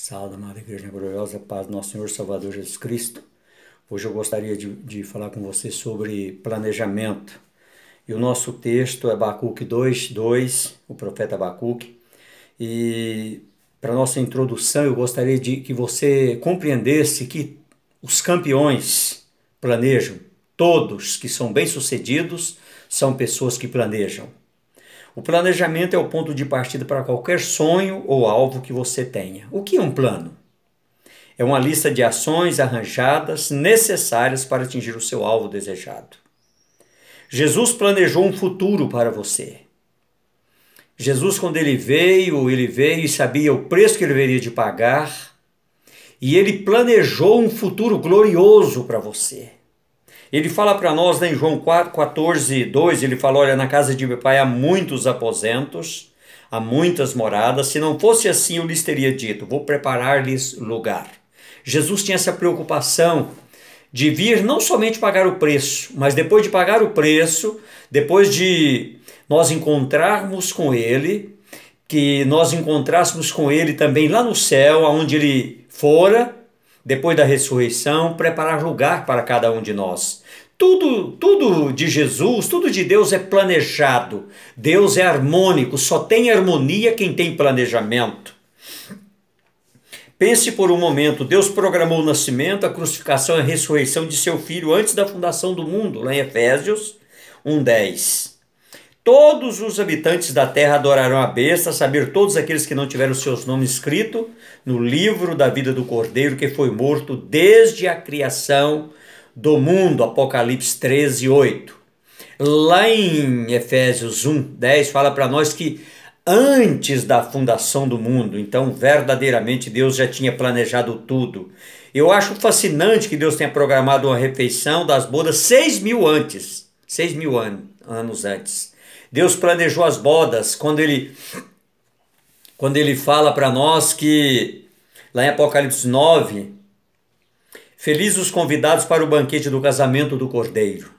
Salve, amada Igreja Gloriosa, paz do nosso Senhor Salvador Jesus Cristo. Hoje eu gostaria de falar com você sobre planejamento. E o nosso texto é Abacuque 2:2, o profeta Abacuque. E para nossa introdução eu gostaria de que você compreendesse que os campeões planejam. Todos que são bem-sucedidos são pessoas que planejam. O planejamento é o ponto de partida para qualquer sonho ou alvo que você tenha. O que é um plano? É uma lista de ações arranjadas necessárias para atingir o seu alvo desejado. Jesus planejou um futuro para você. Jesus, quando ele veio e sabia o preço que ele deveria de pagar, e ele planejou um futuro glorioso para você. Ele fala para nós, né, em João 14:2, ele fala, olha, na casa de meu pai há muitos aposentos, há muitas moradas, se não fosse assim eu lhes teria dito, vou preparar-lhes lugar. Jesus tinha essa preocupação de vir não somente pagar o preço, mas depois de pagar o preço, depois de nós encontrarmos com ele, que nós encontrássemos com ele também lá no céu, aonde ele fora, depois da ressurreição, preparar lugar para cada um de nós. Tudo de Jesus, tudo de Deus é planejado. Deus é harmônico, só tem harmonia quem tem planejamento. Pense por um momento, Deus programou o nascimento, a crucificação e a ressurreição de seu Filho antes da fundação do mundo, lá em Efésios 1:10. Todos os habitantes da terra adorarão a besta, a saber, todos aqueles que não tiveram seus nomes escritos no livro da vida do Cordeiro, que foi morto desde a criação do mundo, Apocalipse 13:8. Lá em Efésios 1:10 fala para nós que antes da fundação do mundo, então verdadeiramente Deus já tinha planejado tudo. Eu acho fascinante que Deus tenha programado uma refeição das bodas 6.000 antes, 6.000 anos antes. Deus planejou as bodas quando ele fala para nós que, lá em Apocalipse 9, felizes os convidados para o banquete do casamento do Cordeiro.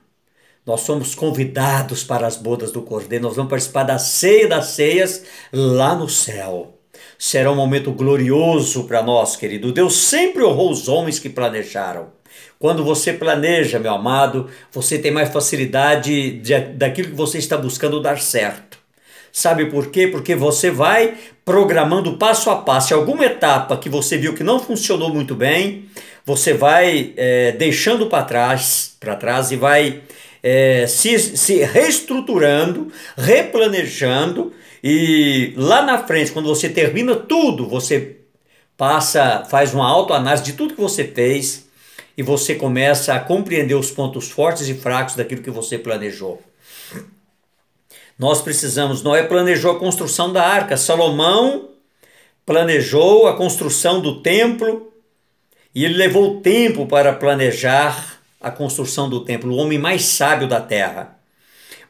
Nós somos convidados para as bodas do Cordeiro, nós vamos participar da ceia das ceias lá no céu. Será um momento glorioso para nós, querido. Deus sempre honrou os homens que planejaram. Quando você planeja, meu amado, você tem mais facilidade daquilo que você está buscando dar certo. Sabe por quê? Porque você vai programando passo a passo. Em alguma etapa que você viu que não funcionou muito bem, você vai deixando para trás e vai se reestruturando, replanejando, e lá na frente, quando você termina tudo, você faz uma autoanálise de tudo que você fez, e você começa a compreender os pontos fortes e fracos daquilo que você planejou. Nós precisamos, Noé planejou a construção da arca, Salomão planejou a construção do templo, e ele levou tempo para planejar a construção do templo, o homem mais sábio da terra.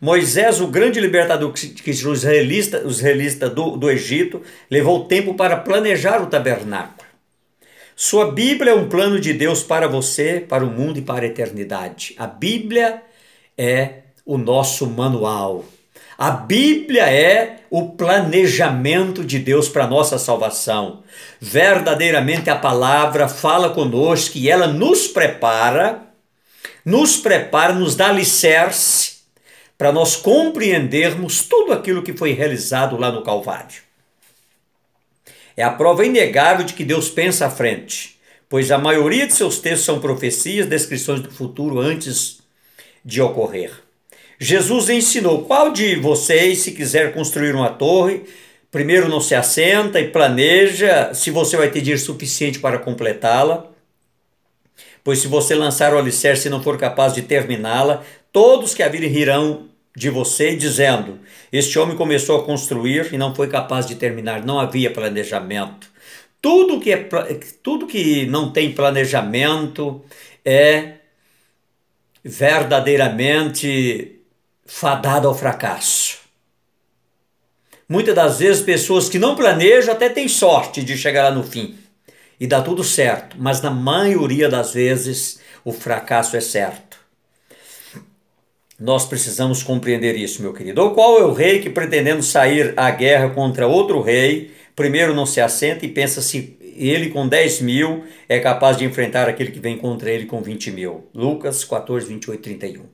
Moisés, o grande libertador que os israelitas do Egito, levou tempo para planejar o tabernáculo. Sua Bíblia é um plano de Deus para você, para o mundo e para a eternidade. A Bíblia é o nosso manual. A Bíblia é o planejamento de Deus para a nossa salvação. Verdadeiramente a palavra fala conosco e ela nos prepara, nos dá alicerce para nós compreendermos tudo aquilo que foi realizado lá no Calvário. É a prova inegável de que Deus pensa à frente, pois a maioria de seus textos são profecias, descrições do futuro antes de ocorrer. Jesus ensinou, qual de vocês, se quiser construir uma torre, primeiro não se assenta e planeja se você vai ter dinheiro suficiente para completá-la? Pois se você lançar o alicerce e não for capaz de terminá-la, todos que a virem rirão de você, dizendo, este homem começou a construir e não foi capaz de terminar. Não havia planejamento. Tudo que não tem planejamento é verdadeiramente fadado ao fracasso. Muitas das vezes pessoas que não planejam até têm sorte de chegar lá no fim e dá tudo certo, mas na maioria das vezes o fracasso é certo. Nós precisamos compreender isso, meu querido. Ou qual é o rei que, pretendendo sair à guerra contra outro rei, primeiro não se assenta e pensa se ele com 10 mil é capaz de enfrentar aquele que vem contra ele com 20 mil. Lucas 14, 28, 31.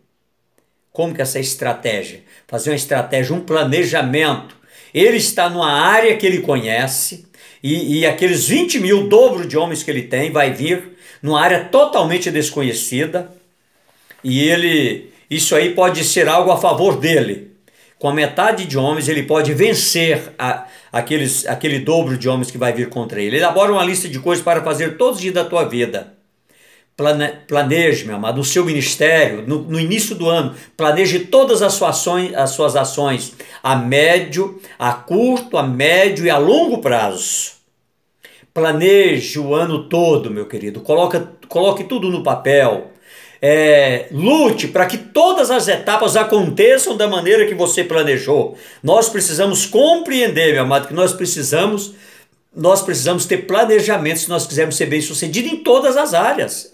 Como que essa estratégia? Fazer uma estratégia, um planejamento. Ele está numa área que ele conhece e aqueles 20 mil, dobro de homens que ele tem, vai vir numa área totalmente desconhecida e isso aí pode ser algo a favor dele. Com a metade de homens ele pode vencer aquele dobro de homens que vai vir contra ele. Elabora uma lista de coisas para fazer todos os dias da tua vida. Planeje, meu amado, o seu ministério, no início do ano, planeje todas as suas ações a médio, a curto, a médio e a longo prazo. Planeje o ano todo, meu querido, coloque tudo no papel. Lute para que todas as etapas aconteçam da maneira que você planejou. Nós precisamos compreender, meu amado, que nós precisamos ter planejamento se nós quisermos ser bem-sucedidos em todas as áreas,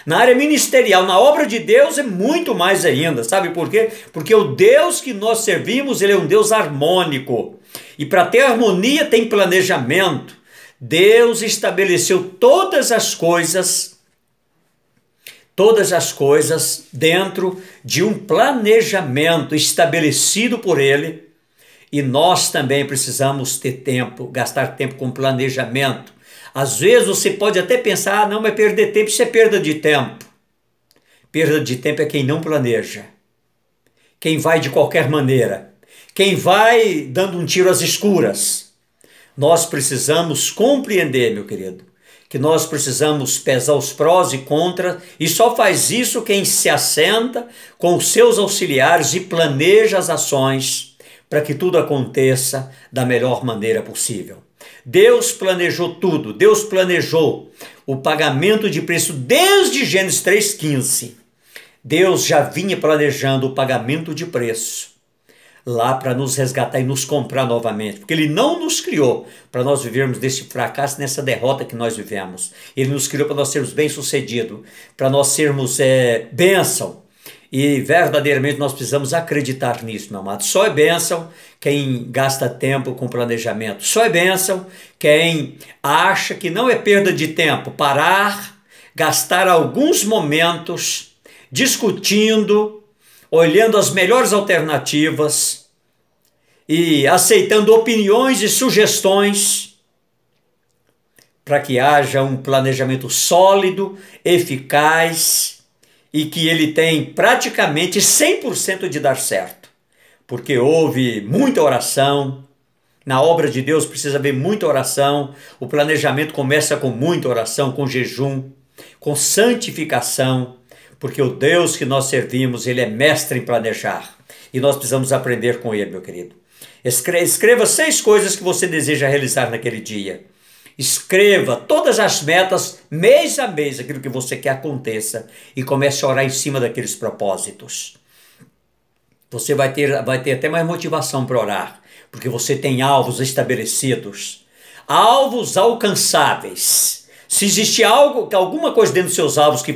Na área ministerial, na obra de Deus é muito mais ainda, sabe por quê? Porque o Deus que nós servimos, ele é um Deus harmônico. E para ter harmonia tem planejamento. Deus estabeleceu todas as coisas dentro de um planejamento estabelecido por ele. E nós também precisamos ter tempo, gastar tempo com planejamento. Às vezes você pode até pensar, não, mas perder tempo, isso é perda de tempo. Perda de tempo é quem não planeja. Quem vai de qualquer maneira. Quem vai dando um tiro às escuras. Nós precisamos compreender, meu querido, que nós precisamos pesar os prós e contras, e só faz isso quem se assenta com os seus auxiliares e planeja as ações para que tudo aconteça da melhor maneira possível. Deus planejou tudo, Deus planejou o pagamento de preço desde Gênesis 3,15. Deus já vinha planejando o pagamento de preço lá para nos resgatar e nos comprar novamente, porque ele não nos criou para nós vivermos desse fracasso, nessa derrota que nós vivemos. Ele nos criou para nós sermos bem-sucedidos, para nós sermos bênção, e verdadeiramente nós precisamos acreditar nisso, meu amado. Só é bênção quem gasta tempo com planejamento, só é bênção quem acha que não é perda de tempo parar, gastar alguns momentos discutindo, olhando as melhores alternativas e aceitando opiniões e sugestões para que haja um planejamento sólido, eficaz e que ele tem praticamente 100% de dar certo. Porque houve muita oração, na obra de Deus precisa haver muita oração, o planejamento começa com muita oração, com jejum, com santificação, porque o Deus que nós servimos, ele é mestre em planejar. E nós precisamos aprender com ele, meu querido. Escreva 6 coisas que você deseja realizar naquele dia. Escreva todas as metas, mês a mês, aquilo que você quer aconteça. E comece a orar em cima daqueles propósitos. Você vai ter até mais motivação para orar. Porque você tem alvos estabelecidos. Alvos alcançáveis. Se existe alguma coisa dentro dos seus alvos que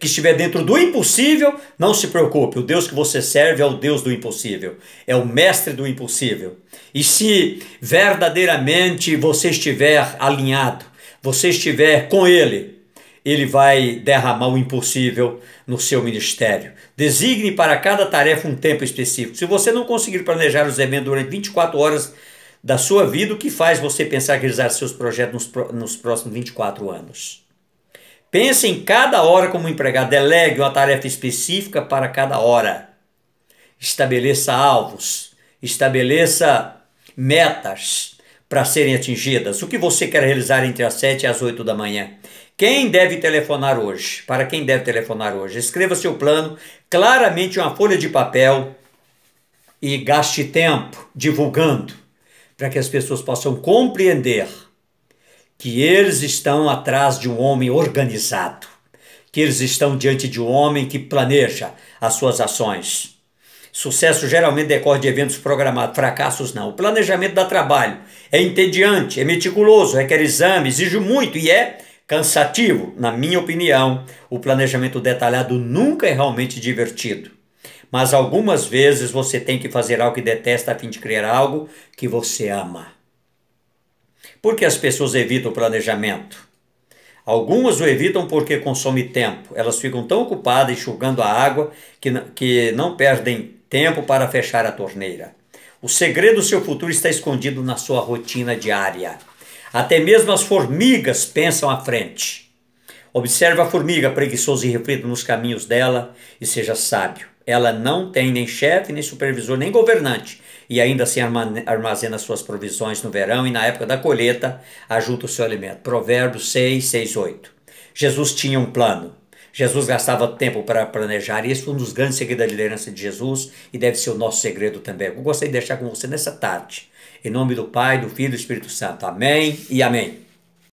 estiver dentro do impossível, não se preocupe. O Deus que você serve é o Deus do impossível. É o mestre do impossível. E se verdadeiramente você estiver alinhado, você estiver com ele, ele vai derramar o impossível no seu ministério. Designe para cada tarefa um tempo específico. Se você não conseguir planejar os eventos durante 24 horas da sua vida, o que faz você pensar em realizar seus projetos nos próximos 24 anos? Pense em cada hora como empregado, delegue uma tarefa específica para cada hora. Estabeleça alvos, estabeleça metas para serem atingidas. O que você quer realizar entre as 7 e as 8 da manhã? Quem deve telefonar hoje? Para quem deve telefonar hoje? Escreva seu plano claramente em uma folha de papel e gaste tempo divulgando, para que as pessoas possam compreender que eles estão atrás de um homem organizado, que eles estão diante de um homem que planeja as suas ações. Sucesso geralmente decorre de eventos programados, fracassos não. O planejamento dá trabalho, é entediante, é meticuloso, requer exame, exige muito e é cansativo. Na minha opinião, o planejamento detalhado nunca é realmente divertido. Mas algumas vezes você tem que fazer algo que detesta a fim de criar algo que você ama. Por que as pessoas evitam o planejamento? Algumas o evitam porque consome tempo. Elas ficam tão ocupadas enxugando a água que não perdem tempo para fechar a torneira. O segredo do seu futuro está escondido na sua rotina diária. Até mesmo as formigas pensam à frente. Observe a formiga preguiçosa e reflita nos caminhos dela e seja sábio. Ela não tem nem chefe, nem supervisor, nem governante, e ainda assim armazena suas provisões no verão e na época da colheita ajunta o seu alimento. Provérbios 6, 6, 8. Jesus tinha um plano. Jesus gastava tempo para planejar, e esse foi um dos grandes segredos da liderança de Jesus e deve ser o nosso segredo também. Eu gostaria de deixar com você nessa tarde. Em nome do Pai, do Filho e do Espírito Santo. Amém e amém.